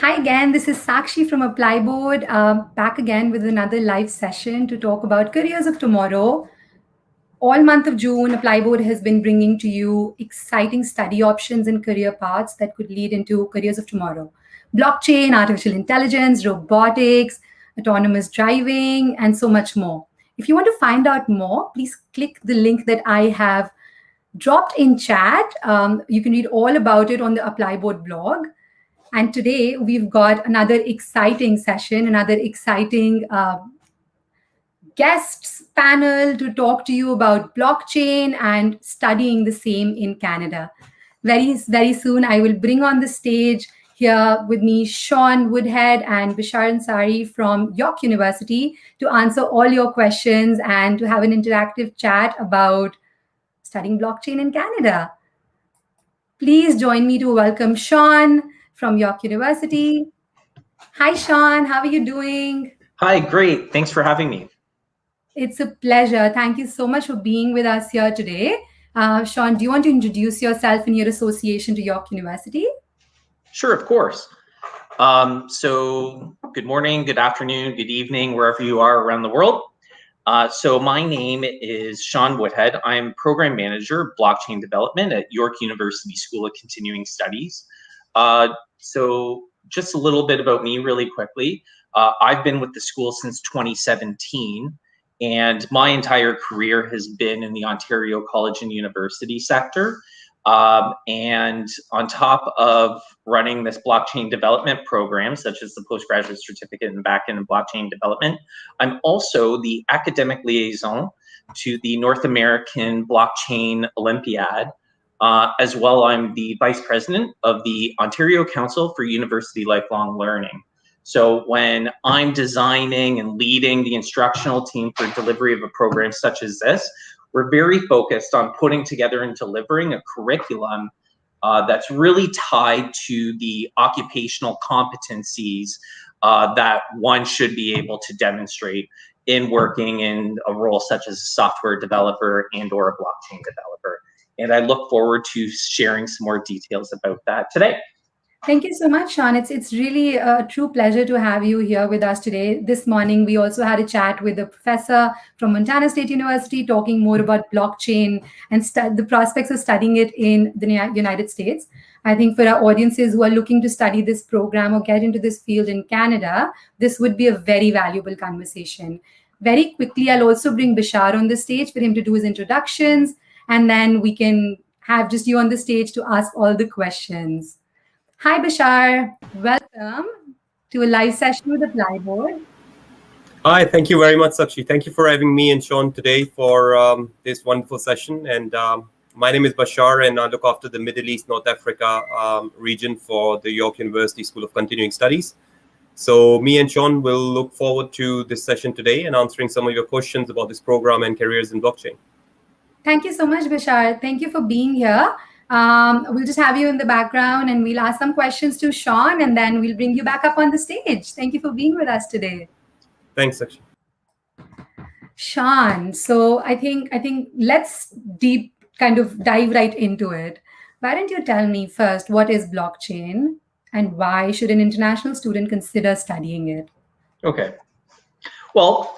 Hi again, this is Sakshi from Apply Board, back again with another live session to talk about careers of tomorrow. All month of June, Apply Board has been bringing to you exciting study options and career paths that could lead into careers of tomorrow. Blockchain, artificial intelligence, robotics, autonomous driving, and so much more. If you want to find out more, please click the link that I have dropped in chat. You can read all about it on the Apply Board blog. And today we've got another exciting session, another exciting guests panel to talk to you about blockchain and studying the same in Canada. Very soon, I will bring on the stage here with me Sean Woodhead and Bishar Ansari from York University to answer all your questions and to have an interactive chat about studying blockchain in Canada. Please join me to welcome Sean from York University. Hi, Sean. How are you doing? Hi, great. Thanks for having me. It's a pleasure. Thank you so much for being with us here today. Sean, do you want to introduce yourself and your association to York University? Sure, of course. So good morning, good afternoon, good evening, wherever you are around the world. So my name is Sean Woodhead. I'm Program Manager of Blockchain Development at York University School of Continuing Studies. So just a little bit about me really quickly. I've been with the school since 2017, and my entire career has been in the Ontario College and University sector. And on top of running this blockchain development program, such as the postgraduate certificate in backend and blockchain development, I'm also the academic liaison to the North American Blockchain Olympiad. As well, I'm the vice president of the Ontario Council for University Lifelong Learning. So when I'm designing and leading the instructional team for delivery of a program such as this, we're very focused on putting together and delivering a curriculum that's really tied to the occupational competencies that one should be able to demonstrate in working in a role such as a software developer and or a blockchain developer. And I look forward to sharing some more details about that today. Thank you so much, Sean. It's really a true pleasure to have you here with us today. This morning, we also had a chat with a professor from Montana State University talking more about blockchain and the prospects of studying it in the United States. I think for our audiences who are looking to study this program or get into this field in Canada, this would be a very valuable conversation. Very quickly, I'll also bring Bishar on the stage for him to do his introductions, and then we can have just you on the stage to ask all the questions. Hi, Bashar. Welcome to a live session with Apply Board. Hi, thank you very much, Sakshi. Thank you for having me and Sean today for this wonderful session. And my name is Bashar, and I look after the Middle East, North Africa region for the York University School of Continuing Studies. So me and Sean will look forward to this session today and answering some of your questions about this program and careers in blockchain. Thank you so much, Bashar. Thank you for being here. We'll just have you in the background and we'll ask some questions to Sean and then we'll bring you back up on the stage. Thank you for being with us today. Thanks, Sakshi. Sean, so I think let's dive right into it. Why don't you tell me first what is blockchain and why should an international student consider studying it? Okay. Well,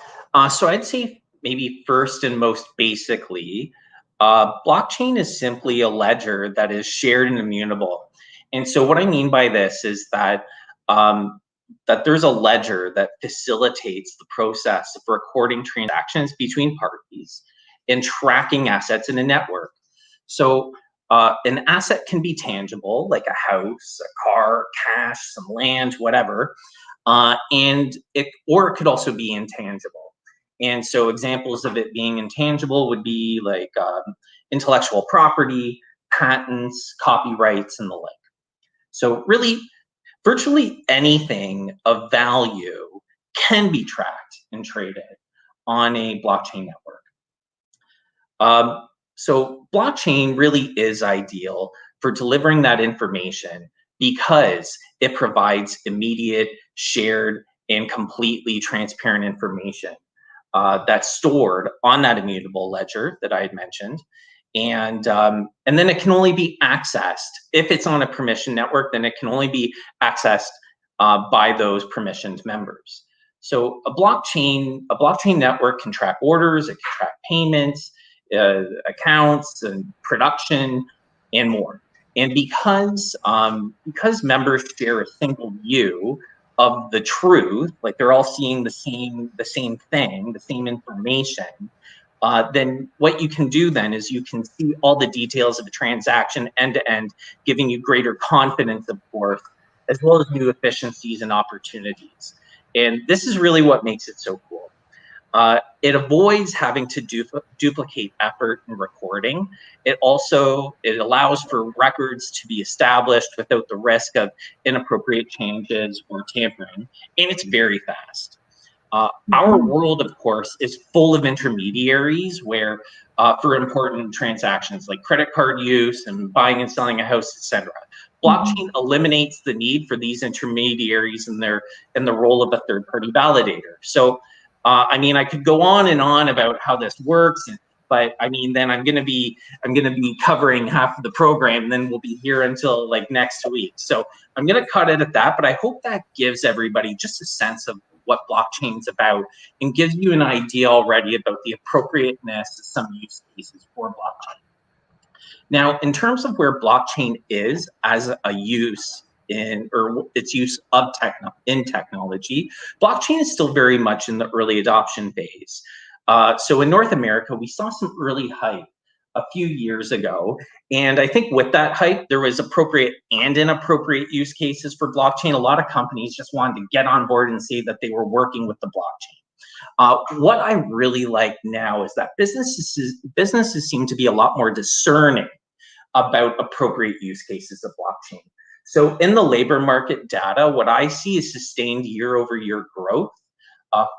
so I'd say maybe first and most basically, blockchain is simply a ledger that is shared and immutable. And so what I mean by this is that that there's a ledger that facilitates the process of recording transactions between parties and tracking assets in a network. So an asset can be tangible, like a house, a car, cash, some land, whatever, and it could also be intangible. And so examples of it being intangible would be like intellectual property, patents, copyrights, and the like. So really, virtually anything of value can be tracked and traded on a blockchain network. So blockchain really is ideal for delivering that information because it provides immediate, shared, and completely transparent information that's stored on that immutable ledger that I had mentioned. And then it can only be accessed if it's on a permission network. Then it can only be accessed by those permissioned members. So a blockchain network can track orders, it can track payments, accounts, and production, and more. And because members share a single view of the truth, like they're all seeing the same thing, the same information, then what you can do then is you can see all the details of a transaction end to end, giving you greater confidence, of course, as well as new efficiencies and opportunities. And this is really what makes it so cool. It avoids having to duplicate effort in recording. It allows for records to be established without the risk of inappropriate changes or tampering, and it's very fast. Our world, of course, is full of intermediaries where for important transactions like credit card use and buying and selling a house, etc. Blockchain eliminates the need for these intermediaries in the role of a third-party validator. So, I mean, I could go on and on about how this works, but I mean, then I'm gonna be covering half of the program, and then we'll be here until like next week. So I'm gonna cut it at that. But I hope that gives everybody just a sense of what blockchain's about and gives you an idea already about the appropriateness of some use cases for blockchain. Now, in terms of where blockchain is as a use or its use of technology, blockchain is still very much in the early adoption phase. So in North America, we saw some early hype a few years ago. And I think with that hype, there was appropriate and inappropriate use cases for blockchain. A lot of companies just wanted to get on board and say that they were working with the blockchain. What I really like now is that businesses seem to be a lot more discerning about appropriate use cases of blockchain. So in the labor market data, what I see is sustained year-over-year growth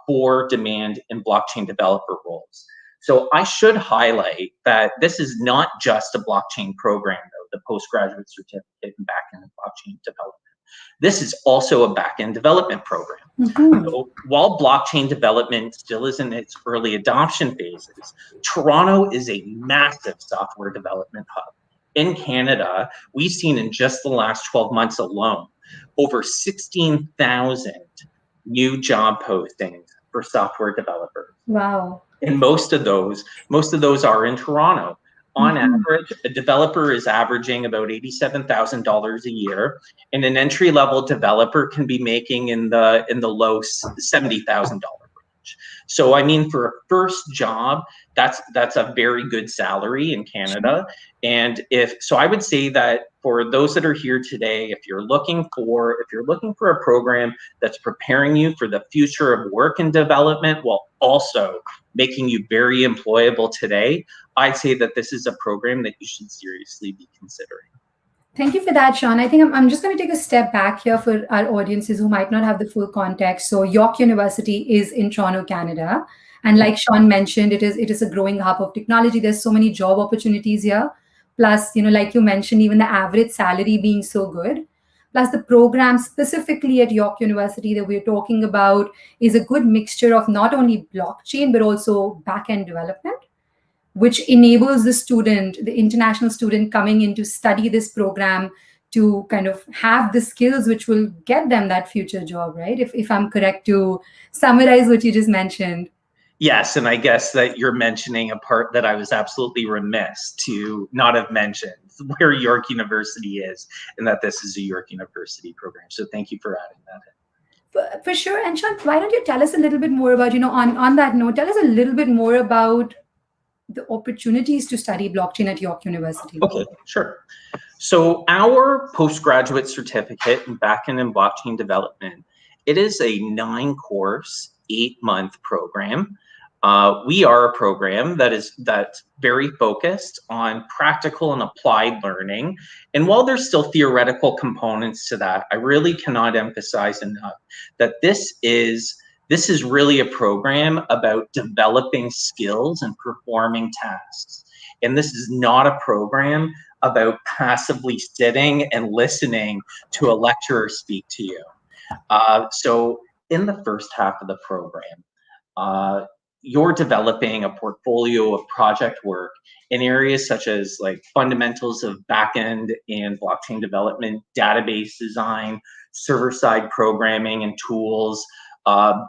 for demand in blockchain developer roles. So I should highlight that this is not just a blockchain program, though, the postgraduate certificate in backend blockchain development. This is also a backend development program. So while blockchain development still is in its early adoption phases, Toronto is a massive software development hub. In Canada, we've seen in just the last 12 months alone, over 16,000 new job postings for software developers. Wow. And most of those are in Toronto. On average, a developer is averaging about $87,000 a year, and an entry-level developer can be making in the low $70,000 range. So I mean, for a first job, that's a very good salary in Canada. And so I would say that for those that are here today, if you're looking for a program that's preparing you for the future of work and development while also making you very employable today, I'd say that this is a program that you should seriously be considering. Thank you for that, Sean. I think I'm just going to take a step back here for our audiences who might not have the full context. So York University is in Toronto, Canada. And like Sean mentioned, it is a growing hub of technology. There's so many job opportunities here. Plus, like you mentioned, even the average salary being so good. Plus the program specifically at York University that we're talking about is a good mixture of not only blockchain, but also back-end development, which enables the international student coming in to study this program to kind of have the skills which will get them that future job, right? If I'm correct to summarize what you just mentioned. Yes, and I guess that you're mentioning a part that I was absolutely remiss to not have mentioned, where York University is, and that this is a York University program. So thank you for adding that in. For sure. And Sean, why don't you tell us a little bit more about, on that note, tell us a little bit more about the opportunities to study blockchain at York University. Okay, sure. So our postgraduate certificate in backend and blockchain development, it is a 9-course, 8-month program. We are a program that's very focused on practical and applied learning. And while there's still theoretical components to that, I really cannot emphasize enough that this is really a program about developing skills and performing tasks. And this is not a program about passively sitting and listening to a lecturer speak to you. So in the first half of the program, you're developing a portfolio of project work in areas such as like fundamentals of backend and blockchain development, database design, server-side programming and tools,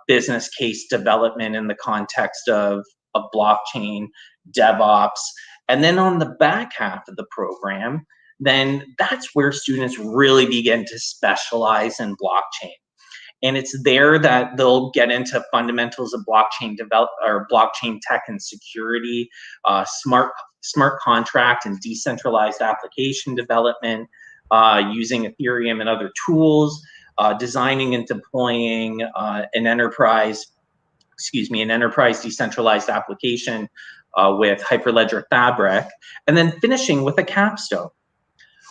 business case development in the context of blockchain, DevOps. And then on the back half of the program, then that's where students really begin to specialize in blockchain. And it's there that they'll get into fundamentals of blockchain or blockchain tech and security, smart contract and decentralized application development, using Ethereum and other tools, designing and deploying an enterprise decentralized application with Hyperledger Fabric, and then finishing with a capstone.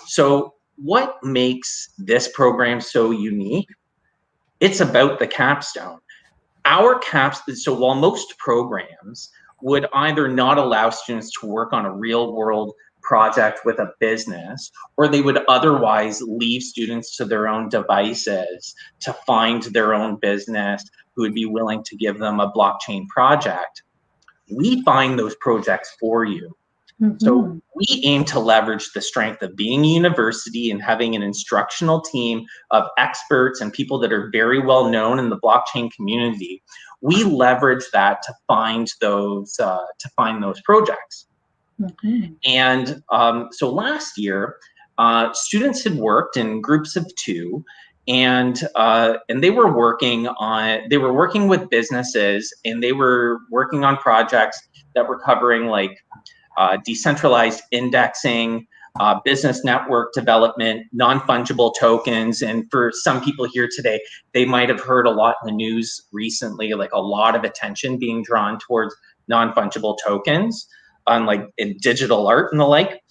So what makes this program so unique? It's about the capstone. So while most programs would either not allow students to work on a real world project with a business, or they would otherwise leave students to their own devices to find their own business who would be willing to give them a blockchain project, we find those projects for you. So we aim to leverage the strength of being a university and having an instructional team of experts and people that are very well known in the blockchain community. We leverage that to find those projects. And so last year, students had worked in groups of 2, and they were working with businesses, and they were working on projects that were covering like decentralized indexing, business network development, non-fungible tokens. And for some people here today, they might have heard a lot in the news recently, like a lot of attention being drawn towards non-fungible tokens on like in digital art and the like.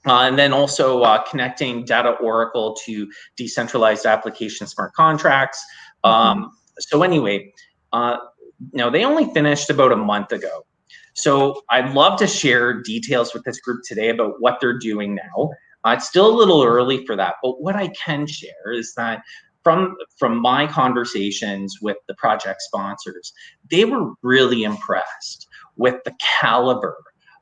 And then also connecting data oracle to decentralized application smart contracts. So anyway, they only finished about a month ago. So I'd love to share details with this group today about what they're doing now. It's still a little early for that, but what I can share is that from my conversations with the project sponsors, they were really impressed with the caliber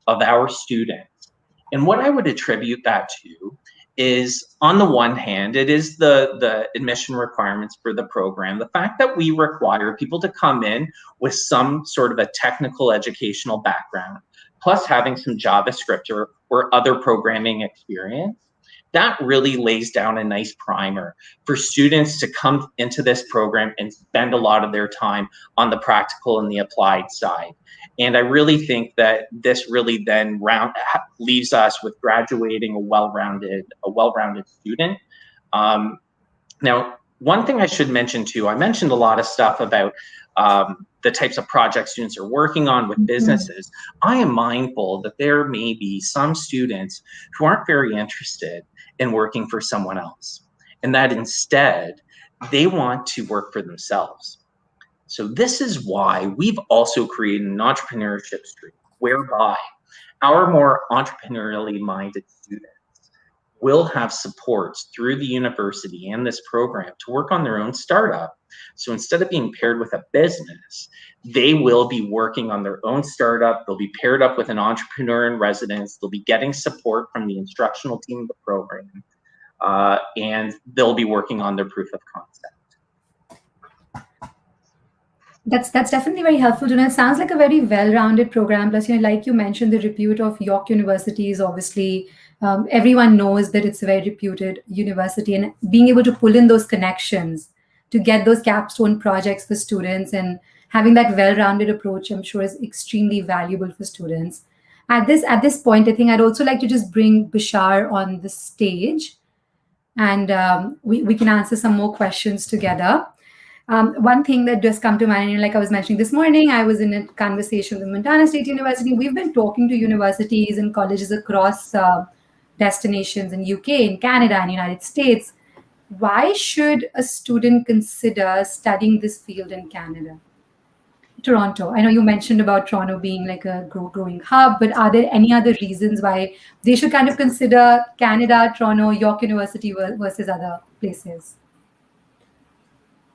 of our students. And what I would attribute that to is, on the one hand, it is the admission requirements for the program. The fact that we require people to come in with some sort of a technical educational background, plus having some JavaScript or other programming experience, that really lays down a nice primer for students to come into this program and spend a lot of their time on the practical and the applied side. And I really think that this really then leaves us with graduating a well-rounded student. Now, one thing I should mention too, I mentioned a lot of stuff about the types of projects students are working on with businesses. I am mindful that there may be some students who aren't very interested in working for someone else, and that instead they want to work for themselves. So this is why we've also created an entrepreneurship stream whereby our more entrepreneurially minded students will have supports through the university and this program to work on their own startup. So instead of being paired with a business, they will be working on their own startup. They'll be paired up with an entrepreneur in residence. They'll be getting support from the instructional team of the program, and they'll be working on their proof of concept. That's definitely very helpful to know. It sounds like a very well-rounded program. Plus, like you mentioned, the repute of York University is obviously, everyone knows that it's a very reputed university, and being able to pull in those connections to get those capstone projects for students and having that well-rounded approach, I'm sure, is extremely valuable for students. At this point, I think I'd also like to just bring Bashar on the stage, and we can answer some more questions together. One thing that just come to mind, like I was mentioning this morning, I was in a conversation with Montana State University. We've been talking to universities and colleges across destinations in UK, in Canada, and United States. Why should a student consider studying this field in Canada? Toronto. I know you mentioned about Toronto being like a growing hub, but are there any other reasons why they should kind of consider Canada, Toronto, York University versus other places?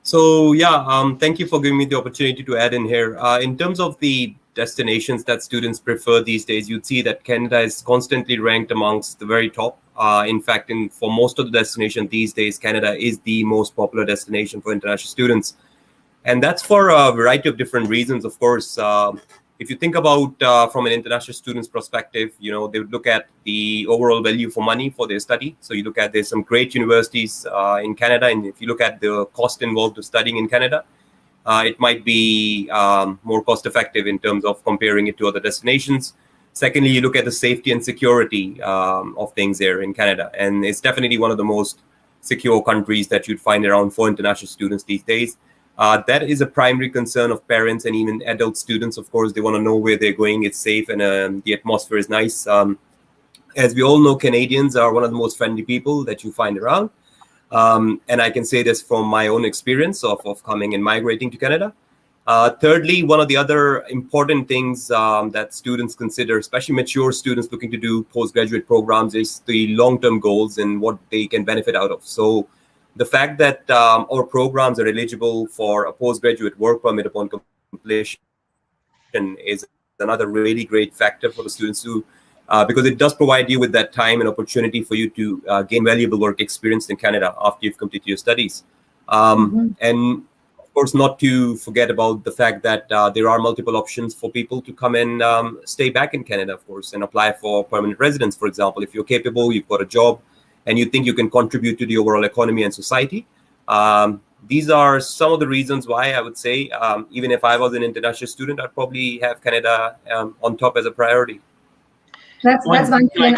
So yeah, thank you for giving me the opportunity to add in here. In terms of the destinations that students prefer these days, you'd see that Canada is constantly ranked amongst the very top. In fact, for most of the destinations these days, Canada is the most popular destination for international students. And that's for a variety of different reasons. Of course, if you think about from an international student's perspective, they would look at the overall value for money for their study. So you look at, there's some great universities in Canada, and if you look at the cost involved of studying in Canada, it might be more cost effective in terms of comparing it to other destinations. Secondly, you look at the safety and security of things there in Canada, and it's definitely one of the most secure countries that you'd find around for international students these days. That is a primary concern of parents and even adult students. Of course, they want to know where they're going. It's safe, and the atmosphere is nice. As we all know, Canadians are one of the most friendly people that you find around. And I can say this from my own experience of coming and migrating to Canada. Thirdly, one of the other important things that students consider, especially mature students looking to do postgraduate programs, is the long-term goals and what they can benefit out of. So the fact that our programs are eligible for a postgraduate work permit upon completion is another really great factor for the students to, because it does provide you with that time and opportunity for you to gain valuable work experience in Canada after you've completed your studies. And of course, not to forget about the fact that there are multiple options for people to come and stay back in Canada, of course, and apply for permanent residence. For example, if you're capable, you've got a job, and you think you can contribute to the overall economy and society. These are some of the reasons why I would say, even if I was an international student, I'd probably have Canada on top as a priority. That's one thing.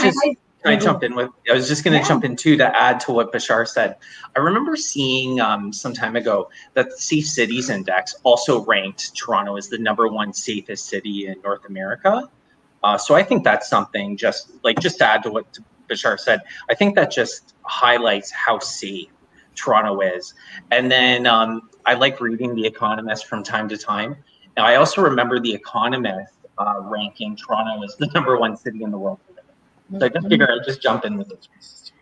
Can I jump in with? I was just going to jump in too to add to what Bashar said. I remember seeing some time ago that the Safe Cities Index also ranked Toronto as the #1 safest city in North America. So I think that's something just to add to what Bashar said. I think that just highlights how safe Toronto is. And then I like reading The Economist from time to time. Now I also remember The Economist ranking Toronto as the #1 city in the world. So I just figured I'd just jump in with those pieces.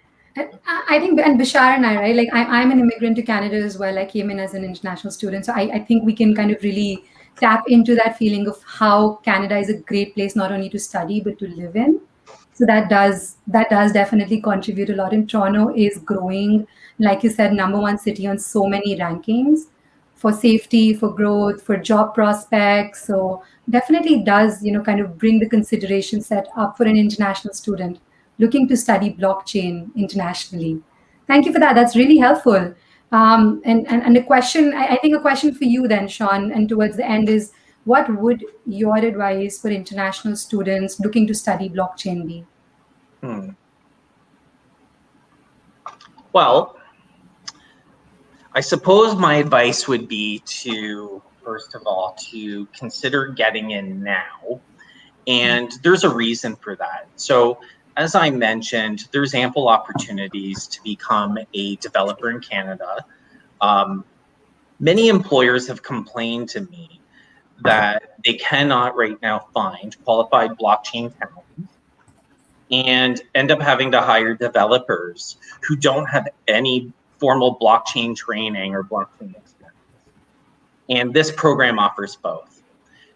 I think, and Bashar and I, right? Like I'm an immigrant to Canada as well. I came in as an international student, so I think we can kind of really tap into that feeling of how Canada is a great place not only to study but to live in. So that does definitely contribute a lot. And Toronto is growing, like you said, #1 city on so many rankings for safety, for growth, for job prospects. So definitely does, kind of bring the consideration set up for an international student looking to study blockchain internationally. Thank you for that. That's really helpful. And a question, I think a question for you then, Sean, and towards the end is, what would your advice for international students looking to study blockchain be? Well, I suppose my advice would be to, first of all, to consider getting in now. And there's a reason for that. So as I mentioned, there's ample opportunities to become a developer in Canada. Many employers have complained to me that they cannot right now find qualified blockchain talent and end up having to hire developers who don't have any formal blockchain training or blockchain experience. And this program offers both.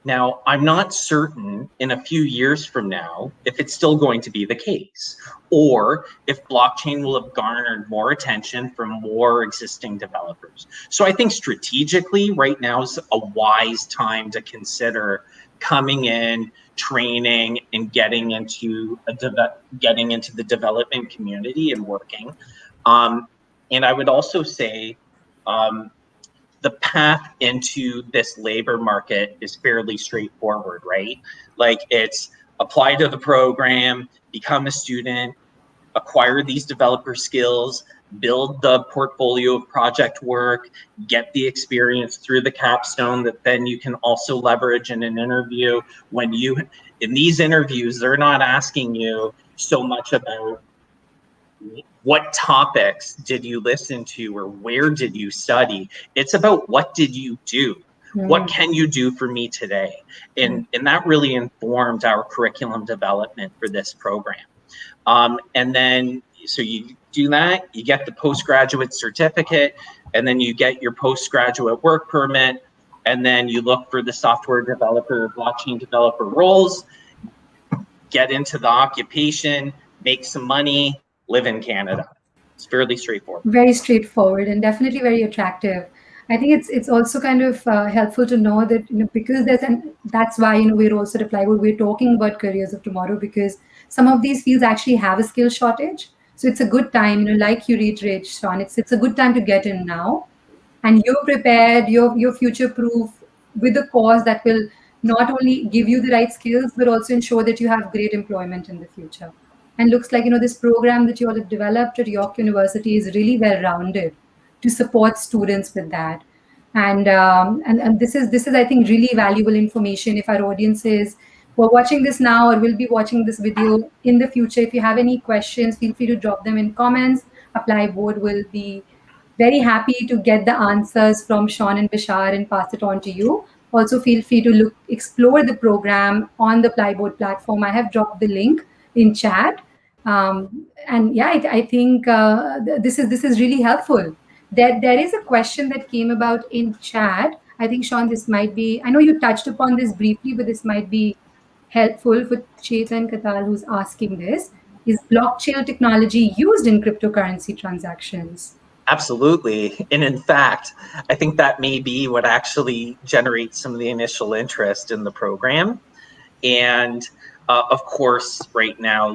Now, I'm not certain in a few years from now if it's still going to be the case, or if blockchain will have garnered more attention from more existing developers. So I think strategically right now is a wise time to consider coming in, training, and getting into the development community and working. And I would also say the path into this labor market is fairly straightforward, right? Like, it's apply to the program, become a student, acquire these developer skills, build the portfolio of project work, get the experience through the capstone that then you can also leverage in an interview. In these interviews, they're not asking you so much about what topics did you listen to or where did you study. It's about what did you do? What can you do for me today? And that really informed our curriculum development for this program. And then So you do that, you get the postgraduate certificate, and then you get your postgraduate work permit, and then you look for the software developer, blockchain developer roles, get into the occupation, make some money, live in Canada. It's fairly straightforward. Very straightforward and definitely very attractive. I think it's also kind of helpful to know that because that's why we're also at Plywood, we're talking about careers of tomorrow, because some of these fields actually have a skill shortage. So it's a good time, like you reiterate, Sean, it's a good time to get in now, and you're prepared, you're future proof with a course that will not only give you the right skills but also ensure that you have great employment in the future. And looks like this program that you all have developed at York University is really well rounded to support students with that. And this is I think really valuable information. If our audiences who are watching this now or will be watching this video in the future, if you have any questions, feel free to drop them in comments. Apply Board will be very happy to get the answers from Sean and Bashar and pass it on to you. Also, feel free to explore the program on the Plyboard platform. I have dropped the link in chat. And yeah, I think this is really helpful. There is a question that came about in chat. I think, Sean, this might be, I know you touched upon this briefly, but this might be helpful for Chetan Katal, who's asking this. Is blockchain technology used in cryptocurrency transactions? Absolutely. And in fact, I think that may be what actually generates some of the initial interest in the program. And of course, right now,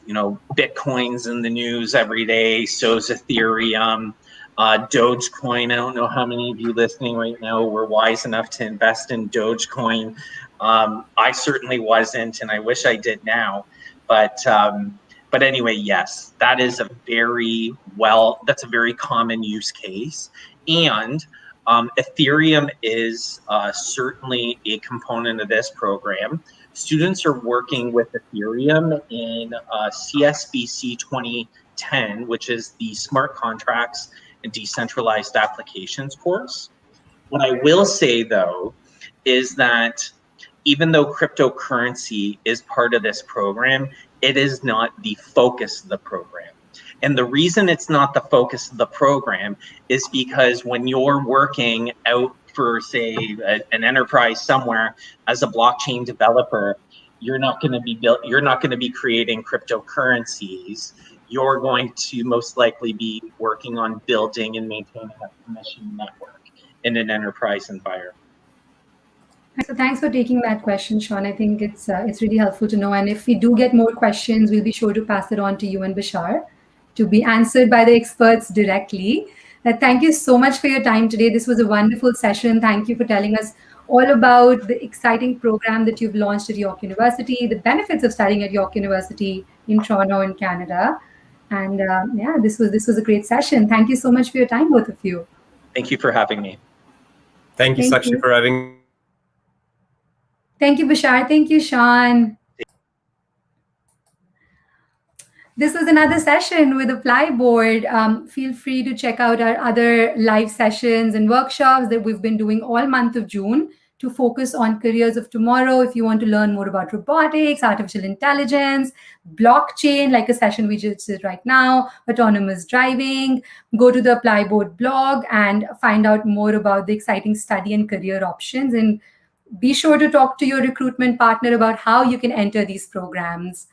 Bitcoin's in the news every day, so is Ethereum, Dogecoin. I don't know how many of you listening right now were wise enough to invest in Dogecoin. I certainly wasn't, and I wish I did now. But anyway, yes, that is that's a very common use case. And Ethereum is certainly a component of this program. Students are working with Ethereum in CSBC 2010, which is the Smart Contracts and Decentralized Applications course. What I will say, though, is that even though cryptocurrency is part of this program, it is not the focus of the program. And the reason it's not the focus of the program is because when you're working out for, say, an enterprise somewhere as a blockchain developer, you're not going to be creating cryptocurrencies. You're going to most likely be working on building and maintaining a permission network in an enterprise environment. So thanks for taking that question, Sean. I think it's really helpful to know. And if we do get more questions, we'll be sure to pass it on to you and Bashar to be answered by the experts directly. Thank you so much for your time today. This was a wonderful session. Thank you for telling us all about the exciting program that you've launched at York University, the benefits of studying at York University in Toronto in Canada. And yeah, this was a great session. Thank you so much for your time, both of you. Thank you for having me. Thank you, Sakshi, for having me. Thank you, Bashar. Thank you, Sean. This was another session with Apply Board. Feel free to check out our other live sessions and workshops that we've been doing all month of June to focus on careers of tomorrow. If you want to learn more about robotics, artificial intelligence, blockchain, like a session we just did right now, autonomous driving, go to the Apply Board blog and find out more about the exciting study and career options. And be sure to talk to your recruitment partner about how you can enter these programs.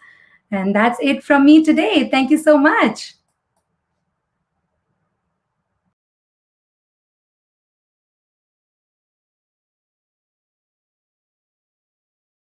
And that's it from me today. Thank you so much.